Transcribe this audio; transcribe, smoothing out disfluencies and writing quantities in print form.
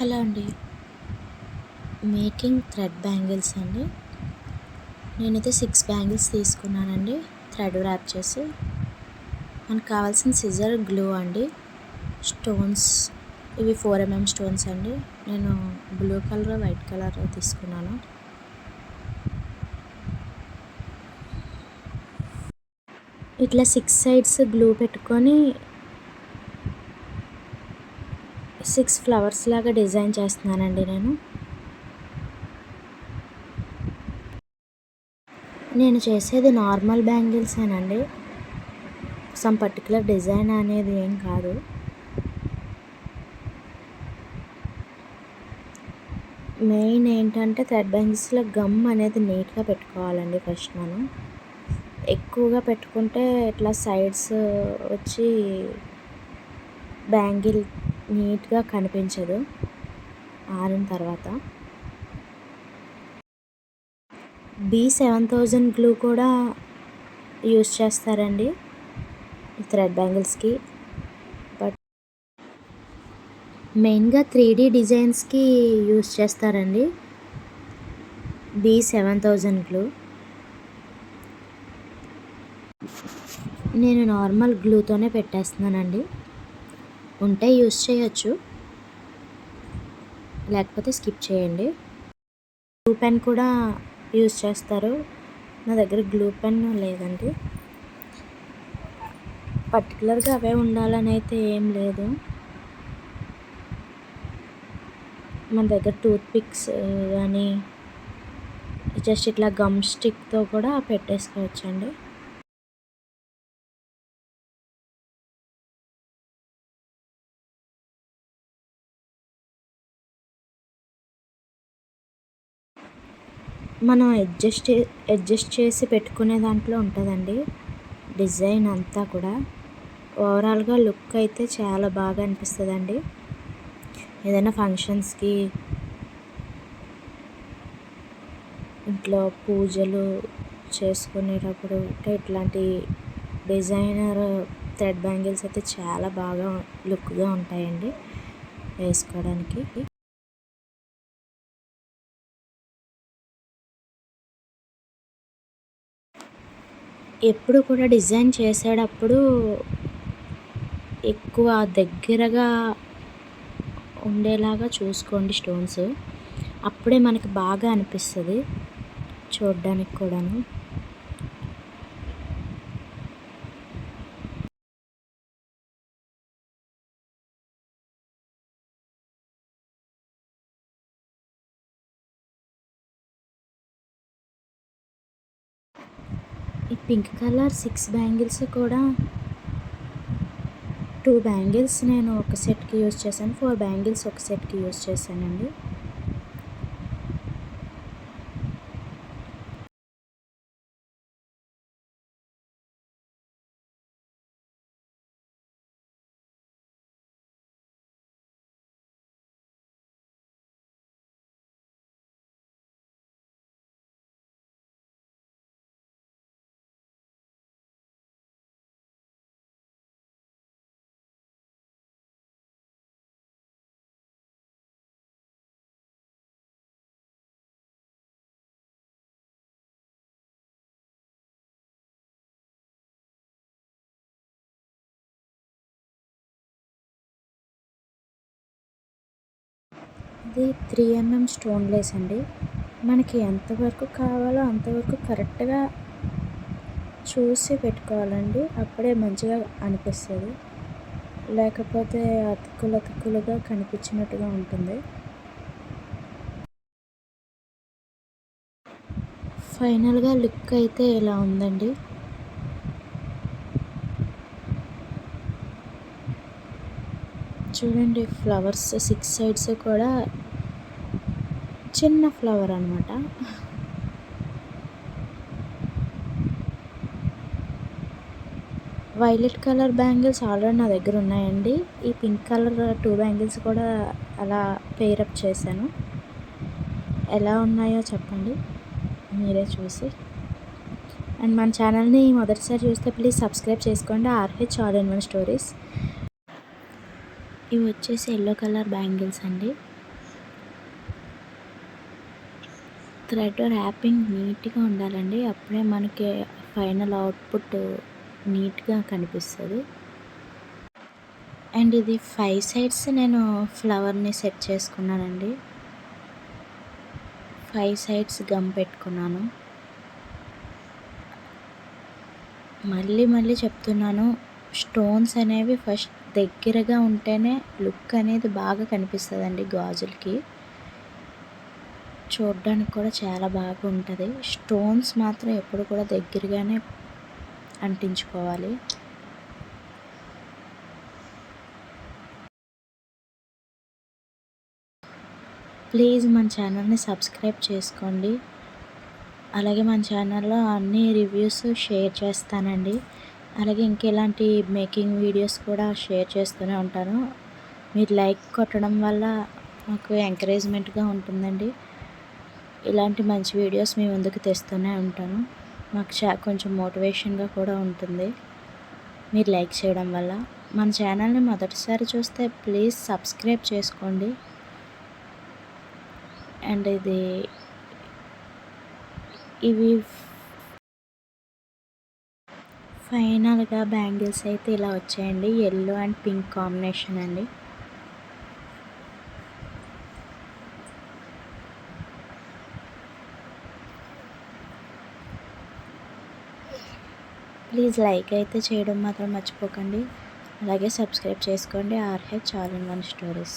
Hello అండి. Making thread bangles అండి. నేనైతే 6 బ్యాంగిల్స్ తీసుకున్నానండి థ్రెడ్ ర్యాప్ చేసి. మనకు కావాల్సిన సిజర్, గ్లూ అండి, స్టోన్స్ ఇవి 4mm స్టోన్స్ అండి. నేను బ్లూ కలర్, వైట్ కలర్ తీసుకున్నాను. ఇట్లా 6 సైడ్స్ గ్లూ పెట్టుకొని 6 ఫ్లవర్స్ లాగా డిజైన్ చేస్తున్నానండి నేను చేసేది నార్మల్ బ్యాంగిల్సేనండి. సమ్ పర్టికులర్ డిజైన్ అనేది ఏం కాదు. మెయిన్ ఏంటంటే థ్రెడ్ బ్యాంగిల్స్లో గమ్ అనేది నీట్గా పెట్టుకోవాలండి. ఫస్ట్ మనం ఎక్కువగా పెట్టుకుంటే ఇట్లా సైడ్స్ వచ్చి బ్యాంగిల్ నీట్గా కనిపించదు ఆరిన తర్వాత. B7000 గ్లూ కూడా యూస్ చేస్తారండి థ్రెడ్ బ్యాంగిల్స్కి. బట్ మెయిన్గా 3D డిజైన్స్కి యూస్ చేస్తారండి B7000 గ్లూ. నేను నార్మల్ గ్లూతోనే పెట్టేస్తున్నానండి. ఉంటే యూస్ చేయొచ్చు, లేకపోతే స్కిప్ చేయండి. గ్లూ పెన్ కూడా యూస్ చేస్తారు. నా దగ్గర గ్లూ పెన్ లేదండి. పర్టికులర్గా అవే ఉండాలని అయితే ఏం లేదు. మన దగ్గర టూత్ పిక్స్ కానీ జస్ట్ ఇట్లా గమ్ స్టిక్తో కూడా పెట్టేసుకోవచ్చండి. మనం అడ్జస్ట్ చేసి పెట్టుకునే దాంట్లో ఉంటుందండి డిజైన్ అంతా కూడా. ఓవరాల్గా లుక్ అయితే చాలా బాగా అనిపిస్తుందండి. ఏదైనా ఫంక్షన్స్కి, ఇంట్లో పూజలు చేసుకునేటప్పుడు ఇట్లాంటి డిజైనర్ థ్రెడ్ బ్యాంగిల్స్ అయితే చాలా బాగా లుక్గా ఉంటాయండి వేసుకోవడానికి. ఎప్పుడు కూడా డిజైన్ చేసేటప్పుడు ఎక్కువ దగ్గరగా ఉండేలాగా చూసుకోండి స్టోన్స్. అప్పుడే మనకి బాగా అనిపిస్తుంది చూడడానికి కూడాను. ఈ పింక్ కలర్ 6 బ్యాంగిల్స్ కూడా 2 బ్యాంగిల్స్ నేను ఒక సెట్కి యూజ్ చేశాను, 4 బ్యాంగిల్స్ ఒక సెట్కి యూజ్ చేశానండి. ఇది 3mm స్టోన్ లేస్ అండి. మనకి ఎంతవరకు కావాలో అంతవరకు కరెక్ట్గా చూసి పెట్టుకోవాలండి. అప్పుడే మంచిగా అనిపిస్తుంది, లేకపోతే అతుక్కులుగా కనిపించినట్టుగా ఉంటుంది. ఫైనల్గా లుక్ అయితే ఇలా ఉందండి. చూడండి, ఫ్లవర్స్ 6 సైడ్స్ కూడా చిన్న ఫ్లవర్ అనమాట. వైలెట్ కలర్ బ్యాంగిల్స్ ఆల్రెడీ నా దగ్గర ఉన్నాయండి. ఈ పింక్ కలర్ 2 బ్యాంగిల్స్ కూడా అలా పేరప్ చేశాను. ఎలా ఉన్నాయో చెప్పండి మీరే చూసి. అండ్ మన ఛానల్ని మొదటిసారి చూస్తే ప్లీజ్ సబ్స్క్రైబ్ చేసుకోండి. RH all in one stories. ఇవి వచ్చేసి ఎల్లో కలర్ బ్యాంగిల్స్ అండి. థ్రెడ్ ర్యాపింగ్ నీట్గా ఉండాలండి. అప్పుడే మనకి ఫైనల్ అవుట్పుట్ నీట్గా కనిపిస్తుంది. అండ్ ఇది 5 సైడ్స్ నేను ఫ్లవర్ని సెట్ చేసుకున్నానండి. 5 సైడ్స్ గమ్ పెట్టుకున్నాను. మళ్ళీ చెప్తున్నాను, స్టోన్స్ అనేవి ఫస్ట్ దగ్గరగా ఉంటేనే లుక్ అనేది బాగా కనిపిస్తుందండి గాజులకి. చూడడానికి కూడా చాలా బాగా ఉంటుంది. స్టోన్స్ మాత్రం ఎప్పుడు కూడా దగ్గరగానే అంటించుకోవాలి. ప్లీజ్ మన ఛానల్ని సబ్స్క్రైబ్ చేసుకోండి. అలాగే మన ఛానల్లో అన్ని రివ్యూస్ షేర్ చేస్తానండి. అలాగే ఇంకెలాంటి మేకింగ్ వీడియోస్ కూడా షేర్ చేస్తూనే ఉంటాను. మీరు లైక్ కొట్టడం వల్ల మాకు ఎంకరేజ్మెంట్గా ఉంటుందండి. ఇలాంటి మంచి వీడియోస్ మీ ముందుకు తెస్తూనే ఉంటాను. మాకు కొంచెం మోటివేషన్గా కూడా ఉంటుంది మీరు లైక్ చేయడం వల్ల. మన ఛానల్ని మొదటిసారి చూస్తే ప్లీజ్ సబ్స్క్రైబ్ చేసుకోండి. అండ్ ఇవి ఫైనల్గా బ్యాంగిల్స్ అయితే ఇలా వచ్చాయండి. ఎల్లో అండ్ పింక్ కాంబినేషన్ అండి. ప్లీజ్ లైక్ అయితే చేయడం మాత్రం మర్చిపోకండి. అలాగే సబ్స్క్రైబ్ చేసుకోండి. RH all in one stories.